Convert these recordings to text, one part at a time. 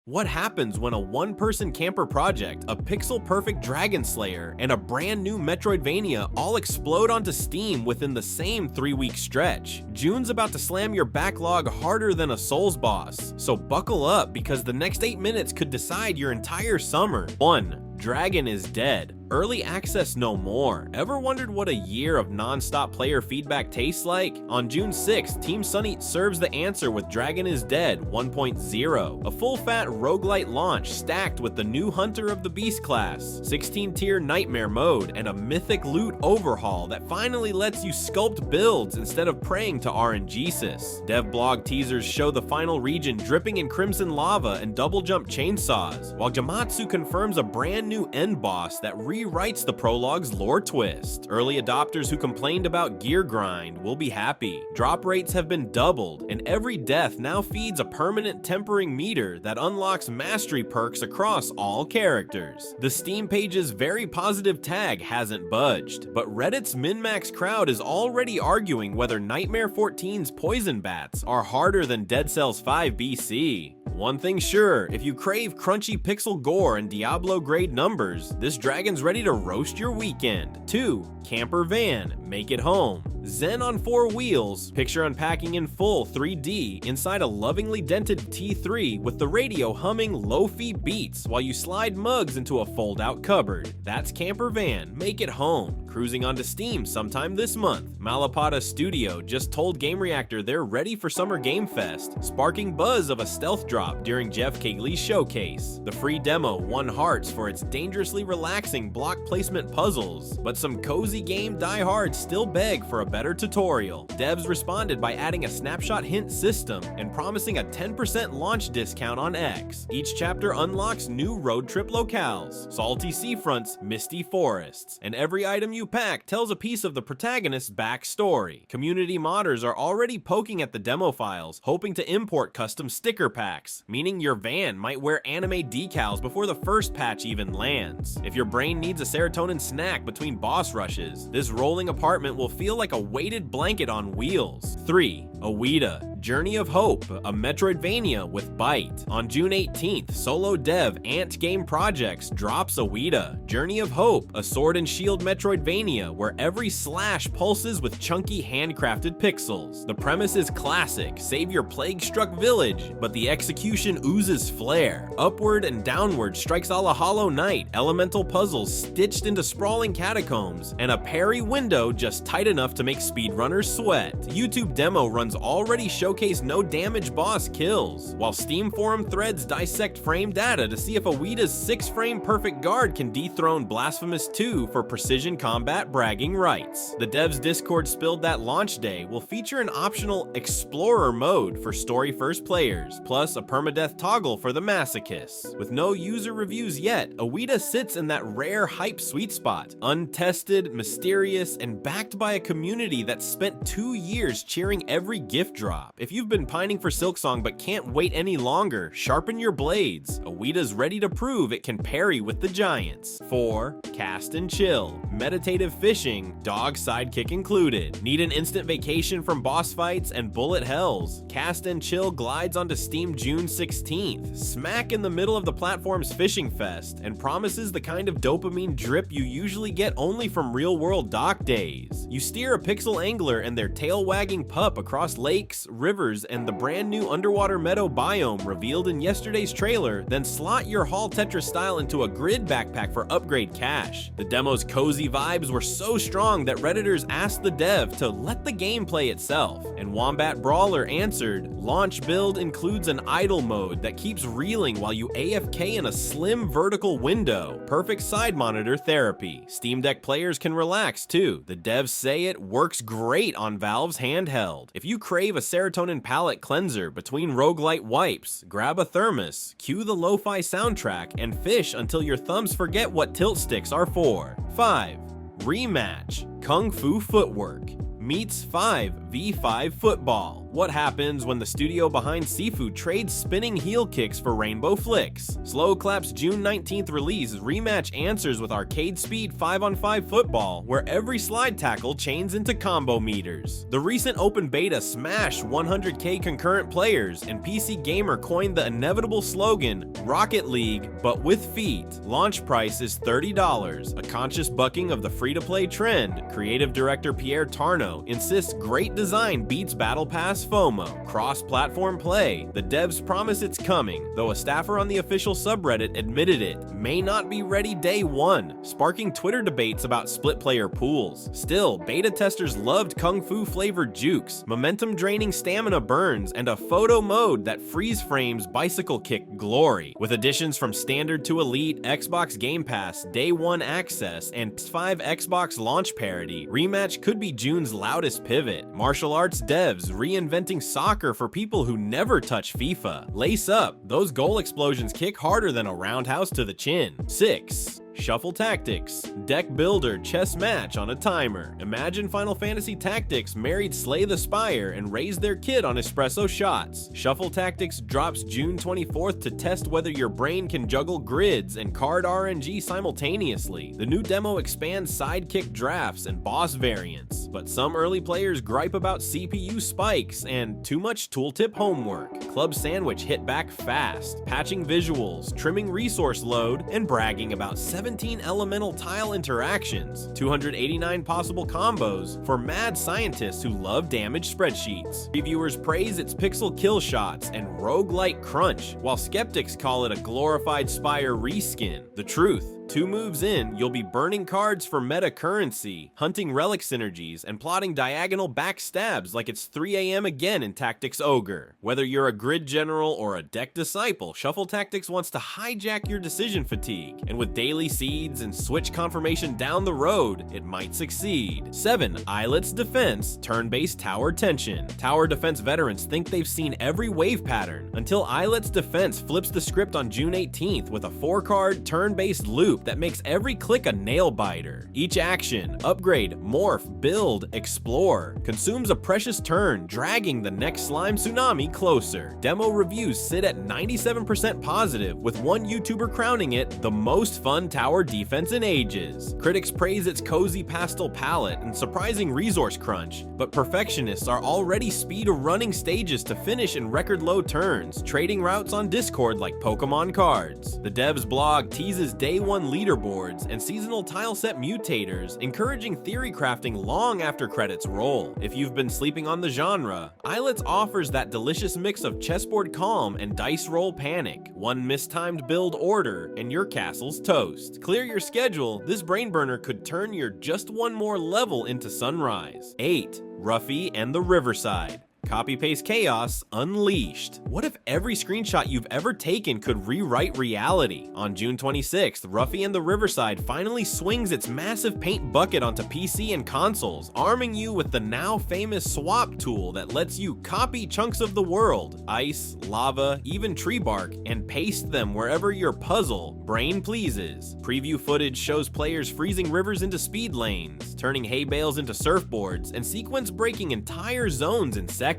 What happens when a one-person camper project, a pixel-perfect Dragon Slayer, and a brand new Metroidvania all explode onto Steam within the same 3-week stretch? June's about to slam your backlog harder than a Souls boss, so buckle up because the next 8 minutes could decide your entire summer. 1. Dragon is dead. Early access no more. Ever wondered what a year of non-stop player feedback tastes like? On June 6th, Team Sunny serves the answer with Dragon is Dead 1.0, a full-fat roguelite launch stacked with the new Hunter of the Beast class, 16-tier Nightmare mode, and a mythic loot overhaul that finally lets you sculpt builds instead of praying to RNGesus. Dev blog teasers show the final region dripping in crimson lava and double jump chainsaws, while Jamatsu confirms a brand new end boss that rewrites the prologue's lore twist. Early adopters who complained about gear grind will be happy. Drop rates have been doubled, and every death now feeds a permanent tempering meter that unlocks mastery perks across all characters. The Steam page's very positive tag hasn't budged, but Reddit's min-max crowd is already arguing whether Nightmare 14's poison bats are harder than Dead Cells 5 BC. One thing sure, if you crave crunchy pixel gore and Diablo-grade numbers, this dragon's ready to roast your weekend. 2. Camper van, make it home. Zen on 4 wheels, picture unpacking in full 3D inside a lovingly dented T3 with the radio humming lo-fi beats while you slide mugs into a fold-out cupboard. That's Camper Van, make it home. Cruising onto Steam sometime this month. Malapata Studio just told Game Reactor they're ready for Summer Game Fest, sparking buzz of a stealth drop during Jeff Keighley's showcase. The free demo won hearts for its dangerously relaxing block placement puzzles, but some cozy game diehards still beg for a better tutorial. Devs responded by adding a snapshot hint system and promising a 10% launch discount on X. Each chapter unlocks new road trip locales, salty seafronts, misty forests, and every item you pack tells a piece of the protagonist's backstory. Community modders are already poking at the demo files, hoping to import custom sticker packs, meaning your van might wear anime decals before the first patch even lands. If your brain needs a serotonin snack between boss rushes, this rolling apartment will feel like a weighted blanket on wheels. 3. Awita, Journey of Hope, a Metroidvania with bite. On June 18th, solo dev Ant Game Projects drops Awita, Journey of Hope, a sword and shield Metroidvania where every slash pulses with chunky handcrafted pixels. The premise is classic, save your plague-struck village, but the execution oozes flair. Upward and downward strikes a la Hollow Knight, elemental puzzles stitched into sprawling catacombs, and a parry window just tight enough to make speedrunners sweat. YouTube demo runs already showcase no damage boss kills, while Steam forum threads dissect frame data to see if Awita's 6-frame perfect guard can dethrone Blasphemous 2 for precision combat bragging rights. The devs Discord spilled that launch day will feature an optional Explorer mode for story-first players, plus a permadeath toggle for the masochists. With no user reviews yet, Awita sits in that rare hype sweet spot, untested, mysterious, and backed by a community that spent 2 years cheering every gift drop. If you've been pining for Silksong but can't wait any longer, sharpen your blades. Awita's ready to prove it can parry with the giants. 4. Cast and chill, meditative fishing, dog sidekick included. Need an instant vacation from boss fights and bullet hells? Cast and Chill glides onto Steam June 16th, smack in the middle of the platform's fishing fest, and promises the kind of dopamine drip you usually get only from real-world dock days. You steer a pixel angler and their tail-wagging pup across lakes, rivers, and the brand new underwater meadow biome revealed in yesterday's trailer, then slot your Hall Tetris style into a grid backpack for upgrade cash. The demo's cozy vibes were so strong that Redditors asked the dev to let the game play itself, and Wombat Brawler answered, launch build includes an idle mode that keeps reeling while you AFK in a slim vertical window. Perfect side monitor therapy. Steam Deck players can relax too. The devs say it works great on Valve's handheld. If you crave a serotonin palate cleanser between roguelite wipes, grab a thermos, cue the lo-fi soundtrack, and fish until your thumbs forget what tilt sticks are for. 5. Rematch, Kung Fu Footwork. meets 5v5 football. What happens when the studio behind Sifu trades spinning heel kicks for rainbow flicks? Slowclap's June 19th release, Rematch answers with arcade speed 5-on-5 football, where every slide tackle chains into combo meters. The recent open beta smashed 100k concurrent players, and PC Gamer coined the inevitable slogan, Rocket League, but with feet. Launch price is $30, a conscious bucking of the free-to-play trend. Creative director Pierre Tarno insists great design beats Battle Pass FOMO. Cross-platform play. The devs promise it's coming, though a staffer on the official subreddit admitted it may not be ready day one, sparking Twitter debates about split-player pools. Still, beta testers loved Kung Fu-flavored jukes, momentum-draining stamina burns, and a photo mode that freeze-frames bicycle kick glory. With additions from Standard to Elite, Xbox Game Pass, Day 1 access, and PS5 Xbox launch parity, Rematch could be June's loudest pivot. Martial arts devs reinventing soccer for people who never touch FIFA. Lace up, those goal explosions kick harder than a roundhouse to the chin. 6. Shuffle Tactics. Deck builder chess match on a timer. Imagine Final Fantasy Tactics married Slay the Spire and raised their kid on espresso shots. Shuffle Tactics drops June 24th to test whether your brain can juggle grids and card RNG simultaneously. The new demo expands sidekick drafts and boss variants, but some early players gripe about CPU spikes and too much tooltip homework. Club Sandwich hit back fast, patching visuals, trimming resource load, and bragging about 17 elemental tile interactions, 289 possible combos for mad scientists who love damage spreadsheets. Reviewers praise its pixel kill shots and roguelite crunch, while skeptics call it a glorified Spire reskin. The truth: 2 moves in, you'll be burning cards for meta currency, hunting relic synergies, and plotting diagonal backstabs like it's 3 AM again in Tactics Ogre. Whether you're a grid general or a deck disciple, Shuffle Tactics wants to hijack your decision fatigue, and with daily seeds and switch confirmation down the road, it might succeed. 7. Islets Defense, turn-based tower tension. Tower defense veterans think they've seen every wave pattern, until Islets Defense flips the script on June 18th with a 4-card turn-based loop that makes every click a nail-biter. Each action, upgrade, morph, build, explore, consumes a precious turn, dragging the next slime tsunami closer. Demo reviews sit at 97% positive, with one YouTuber crowning it the most fun tower defense in ages. Critics praise its cozy pastel palette and surprising resource crunch, but perfectionists are already speed-running stages to finish in record-low turns, trading routes on Discord like Pokemon cards. The devs blog teases Day 1 leaderboards and seasonal tileset mutators, encouraging theory crafting long after credits roll. If you've been sleeping on the genre, Islets offers that delicious mix of chessboard calm and dice roll panic. One mistimed build order and your castle's toast. Clear your schedule, this brain burner could turn your just one more level into sunrise. 8. Ruffy and the Riverside. Copy-paste chaos unleashed. What if every screenshot you've ever taken could rewrite reality? On June 26th, Ruffy and the Riverside finally swings its massive paint bucket onto PC and consoles, arming you with the now famous swap tool that lets you copy chunks of the world, ice, lava, even tree bark, and paste them wherever your puzzle brain pleases. Preview footage shows players freezing rivers into speed lanes, turning hay bales into surfboards, and sequence breaking entire zones in seconds.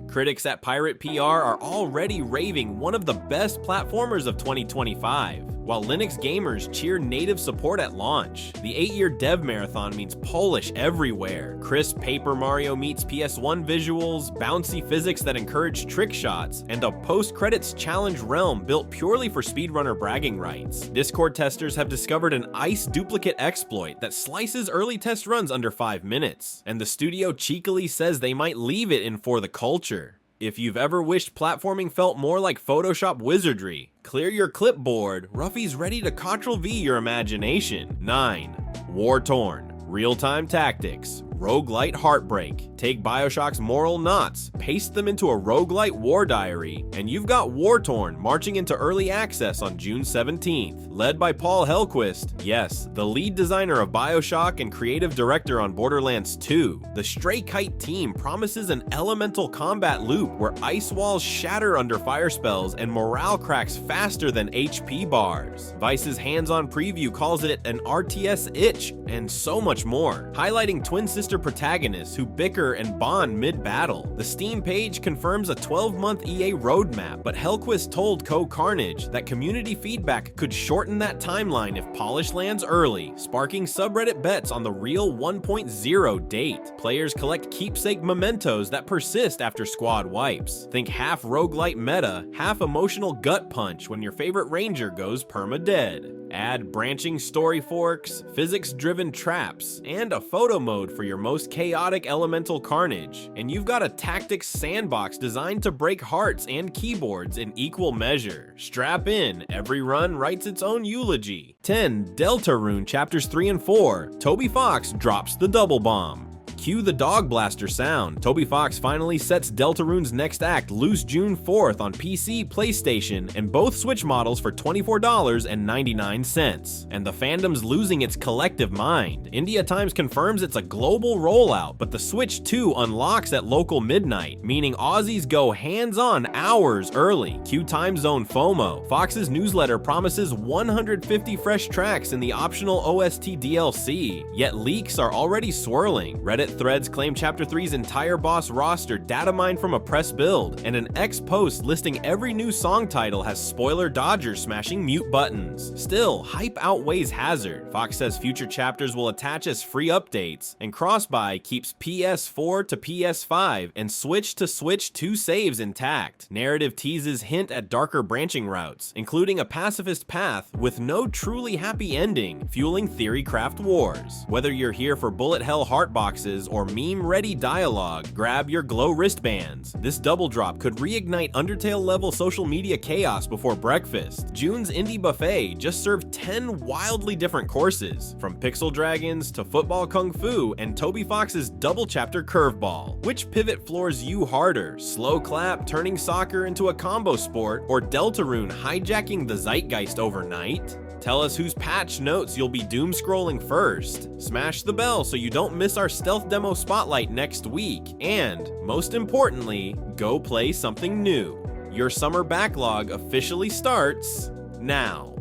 Critics at Pirate PR are already raving one of the best platformers of 2025, while Linux gamers cheer native support at launch. The 8-year dev marathon means polish everywhere. Crisp Paper Mario meets PS1 visuals, bouncy physics that encourage trick shots, and a post-credits challenge realm built purely for speedrunner bragging rights. Discord testers have discovered an ice duplicate exploit that slices early test runs under 5 minutes, and the studio cheekily says they might leave it in for the culture. If you've ever wished platforming felt more like Photoshop wizardry, clear your clipboard, Ruffy's ready to Ctrl-V your imagination. 9. Wartorn. Real-time tactics. Roguelite heartbreak. Take BioShock's moral knots, paste them into a roguelite war diary, and you've got Wartorn marching into early access on June 17th. Led by Paul Hellquist, yes, the lead designer of BioShock and creative director on Borderlands 2, the Stray Kite team promises an elemental combat loop where ice walls shatter under fire spells and morale cracks faster than HP bars. Vice's hands-on preview calls it an RTS itch, and so much more, highlighting twin system sister protagonists who bicker and bond mid-battle. The Steam page confirms a 12-month EA roadmap, but Hellquist told Carnage that community feedback could shorten that timeline if polish lands early, sparking subreddit bets on the real 1.0 date. Players collect keepsake mementos that persist after squad wipes. Think half roguelite meta, half emotional gut punch when your favorite ranger goes perma-dead. Add branching story forks, physics-driven traps, and a photo mode for your most chaotic elemental carnage, and you've got a tactics sandbox designed to break hearts and keyboards in equal measure. Strap in, every run writes its own eulogy. 10. Deltarune Chapters 3 and 4. Toby Fox drops the double bomb. Cue the dog blaster sound. Toby Fox finally sets Deltarune's next act loose June 4th on PC, PlayStation, and both Switch models for $24.99. And the fandom's losing its collective mind. India Times confirms it's a global rollout, but the Switch 2 unlocks at local midnight, meaning Aussies go hands-on hours early. Cue Time Zone FOMO. Fox's newsletter promises 150 fresh tracks in the optional OST DLC, yet leaks are already swirling. Reddit threads claim Chapter 3's entire boss roster data mined from a press build, and an X post listing every new song title has spoiler dodgers smashing mute buttons. Still, hype outweighs hazard. Fox says future chapters will attach as free updates, and cross-buy keeps PS4 to PS5 and Switch to Switch 2 saves intact. Narrative teases hint at darker branching routes, including a pacifist path with no truly happy ending, fueling theorycraft wars. Whether you're here for bullet hell heart boxes or meme-ready dialogue, grab your glow wristbands. This double drop could reignite Undertale-level social media chaos before breakfast. June's Indie Buffet just served 10 wildly different courses, from pixel dragons to football kung fu and Toby Fox's double chapter curveball. Which pivot floors you harder? Slow clap turning soccer into a combo sport, or Deltarune hijacking the zeitgeist overnight? Tell us whose patch notes you'll be doom scrolling first. Smash the bell so you don't miss our stealth demo spotlight next week. And, most importantly, go play something new. Your summer backlog officially starts now.